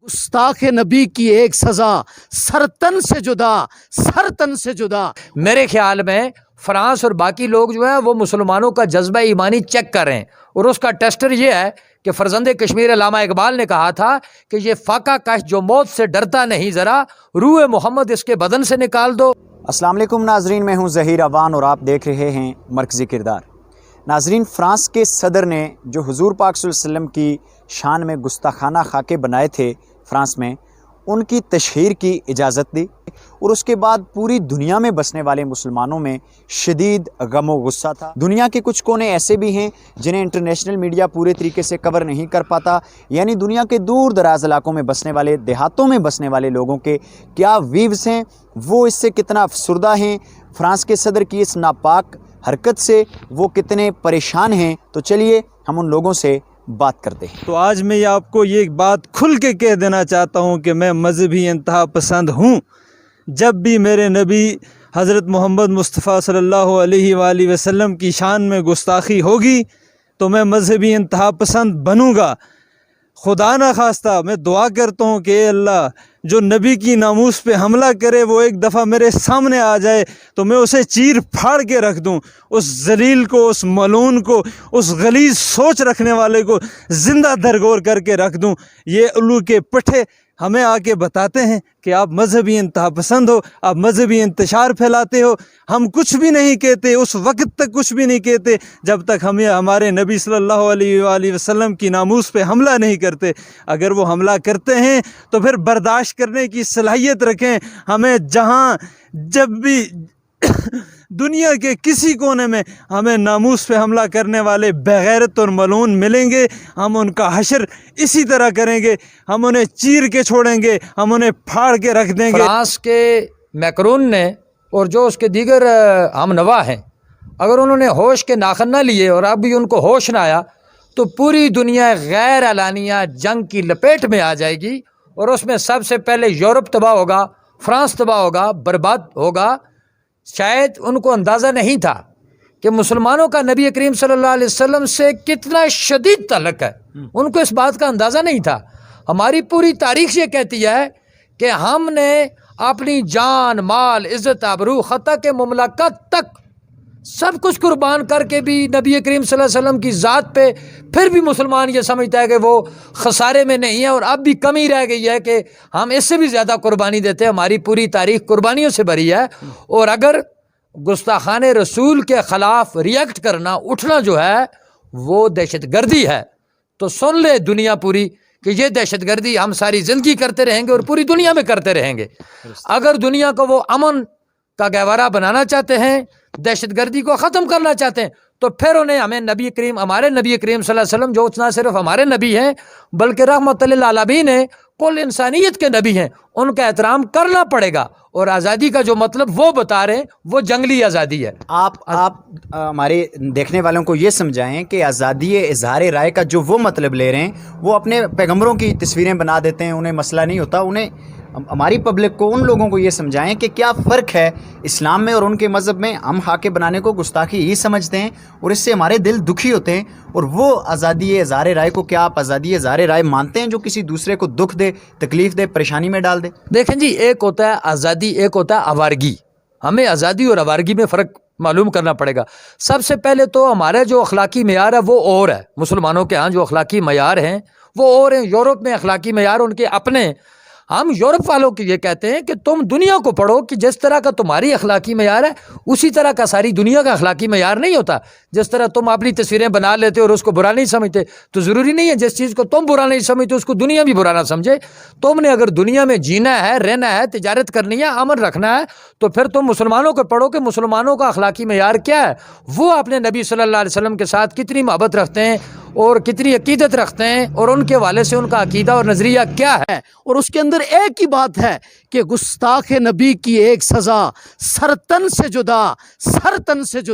गुस्ताख नबी की एक सजा सरतन से जुदा, सरतन से जुदा। मेरे ख्याल में फ्रांस और बाकी लोग जो है वो मुसलमानों का जज्बा ईमानी चेक कर रहे हैं, और उसका टेस्टर ये है कि फरजंद कश्मीर अल्लामा इकबाल ने कहा था कि ये फाका कश जो मौत से डरता नहीं, ज़रा रूह मोहम्मद इसके बदन से निकाल दो। अस्सलाम वालेकुम नाजरीन, मैं हूं ज़हीर अवान और आप देख रहे हैं मरकज़ी किरदार। नाजरीन, फ़्रांस के सदर ने जो हुजूर पाक सल्लल्लाहु अलैहि वसल्लम की शान में गुस्ताखाना खाके बनाए थे फ़्रांस में, उनकी तशहीर की इजाज़त दी, और उसके बाद पूरी दुनिया में बसने वाले मुसलमानों में शदीद गम व गुस्सा था। दुनिया के कुछ कोने ऐसे भी हैं जिन्हें इंटरनेशनल मीडिया पूरे तरीके से कवर नहीं कर पाता, यानी दुनिया के दूर दराज इलाकों में बसने वाले, देहातों में बसने वाले लोगों के क्या व्यूज़ हैं, वो इससे कितना अफसरदा हैं, फ़्रांस के सदर की इस नापाक हरकत से वो कितने परेशान हैं। तो चलिए हम उन लोगों से बात करते हैं। तो आज मैं आपको ये बात खुल के कह देना चाहता हूँ कि मैं मजहबी इंतहा पसंद हूँ। जब भी मेरे नबी हज़रत मोहम्मद मुस्तफ़ा सल्लल्लाहु अलैहि वसल्लम की शान में गुस्ताखी होगी तो मैं मजहबी इंतहा पसंद बनूँगा। खुदा न खास्ता मैं दुआ करता हूँ कि अल्लाह जो नबी की नामूस पे हमला करे वो एक दफ़ा मेरे सामने आ जाए तो मैं उसे चीर फाड़ के रख दूँ, उस जलील को, उस मलून को, उस गलीज़ सोच रखने वाले को ज़िंदा दरगोर करके रख दूँ। ये उल्लू के पट्टे हमें आके बताते हैं कि आप मजहबी इंतहा पसंद हो, आप मजहबी इंतशार फैलाते हो। हम कुछ भी नहीं कहते, उस वक्त तक कुछ भी नहीं कहते जब तक हमें हमारे नबी सल्लल्लाहु अलैहि वसल्लम की नामूस पे हमला नहीं करते। अगर वो हमला करते हैं तो फिर बर्दाश्त करने की सलाहियत रखें। हमें जहाँ जब भी दुनिया के किसी कोने में हमें नामूस पे हमला करने वाले बेगैरत और मलून मिलेंगे, हम उनका हशर इसी तरह करेंगे, हम उन्हें चीर के छोड़ेंगे, हम उन्हें फाड़ के रख देंगे। फ्रांस के मैक्रोन ने और जो उसके दीगर हमनवा हैं, अगर उन्होंने होश के नाखन ना लिए और अब भी उनको होश ना आया तो पूरी दुनिया गैर एलानिया जंग की लपेट में आ जाएगी, और उसमें सबसे पहले यूरोप तबाह होगा, फ्रांस तबाह होगा, बर्बाद होगा। शायद उनको अंदाज़ा नहीं था कि मुसलमानों का नबी करीम सल्लल्लाहु अलैहि वसल्लम से कितना शदीद ताल्लुक़ है, उनको इस बात का अंदाज़ा नहीं था। हमारी पूरी तारीख़ ये कहती है कि हमने अपनी जान, माल, इज़्ज़त, आबरू, खता के मुमलकत तक सब कुछ कुर्बान करके भी नबी करीम सल्लल्लाहु अलैहि वसल्लम की ज़ात पे फिर भी मुसलमान ये समझता है कि वो खसारे में नहीं है, और अब भी कमी रह गई है कि हम इससे भी ज़्यादा कुर्बानी देते हैं। हमारी पूरी तारीख़ कुर्बानियों से भरी है, और अगर गुस्ताखाने रसूल के ख़िलाफ़ रिएक्ट करना, उठना जो है वो दहशतगर्दी है। तो सुन ले दुनिया पूरी कि ये दहशतगर्दी हम सारी ज़िंदगी करते रहेंगे और पूरी दुनिया में करते रहेंगे। अगर दुनिया को वो अमन का गहवारा बनाना चाहते हैं, दहशतगर्दी को ख़त्म करना चाहते हैं, तो फिर उन्हें हमें नबी करीम, हमारे नबी करीम सल्लल्लाहु अलैहि वसल्लम जो ना सिर्फ हमारे नबी हैं बल्कि रहमतुल लिल आलमीन हैं, कुल इंसानियत के नबी हैं, उनका एहतराम करना पड़ेगा। और आज़ादी का जो मतलब वो बता रहे हैं वो जंगली आज़ादी है। आप हमारे देखने वालों को ये समझाएं कि आज़ादी इज़हार राय का जो वो मतलब ले रहे हैं, वो अपने पैगंबरों की तस्वीरें बना देते हैं, उन्हें मसला नहीं होता। उन्हें, हमारी पब्लिक को, उन लोगों को ये समझाएं कि क्या फ़र्क है इस्लाम में और उनके मज़हब में। हम खाके बनाने को गुस्ताखी ही समझते हैं और इससे हमारे दिल दुखी होते हैं, और वो आज़ादी इज़हार राय को, क्या आप आज़ादी इज़हार राय मानते हैं जो किसी दूसरे को दुख दे, तकलीफ़ दे, परेशानी में डाल दे? देखें जी, एक होता है आज़ादी, एक होता है आवारगी। हमें आज़ादी और आवारगी में फ़र्क मालूम करना पड़ेगा। सबसे पहले तो हमारा जो अखलाकी मेयार है वो और है, मुसलमानों के यहाँ जो अखलाकी मेयार हैं वो और हैं। यूरोप में अखलाकी मेयार उनके अपने। हम यूरोप वालों को ये कहते हैं कि तुम दुनिया को पढ़ो कि जिस तरह का तुम्हारी अखलाकी मेयार है उसी तरह का सारी दुनिया का अखलाकी मेयार नहीं होता। जिस तरह तुम अपनी तस्वीरें बना लेते और उसको बुरा नहीं समझते, तो ज़रूरी नहीं है जिस चीज़ को तुम बुरा नहीं समझते उसको दुनिया भी बुरा ना समझे। तुमने अगर दुनिया में जीना है, रहना है, तिजारत करनी है, अमन रखना है, तो फिर तुम मुसलमानों को पढ़ो कि मुसलमानों का अखलाकी मेयार क्या है, वो अपने नबी सल्लल्लाहु अलैहि वसल्लम के साथ कितनी मोहब्बत रखते हैं और कितनी अकीदत रखते हैं, और उनके हवाले से उनका अकीदा और नज़रिया क्या है। और उसके अंदर एक ही बात है कि गुस्ताख नबी की एक सजा सरतन से जुदा, सरतन से जुदा।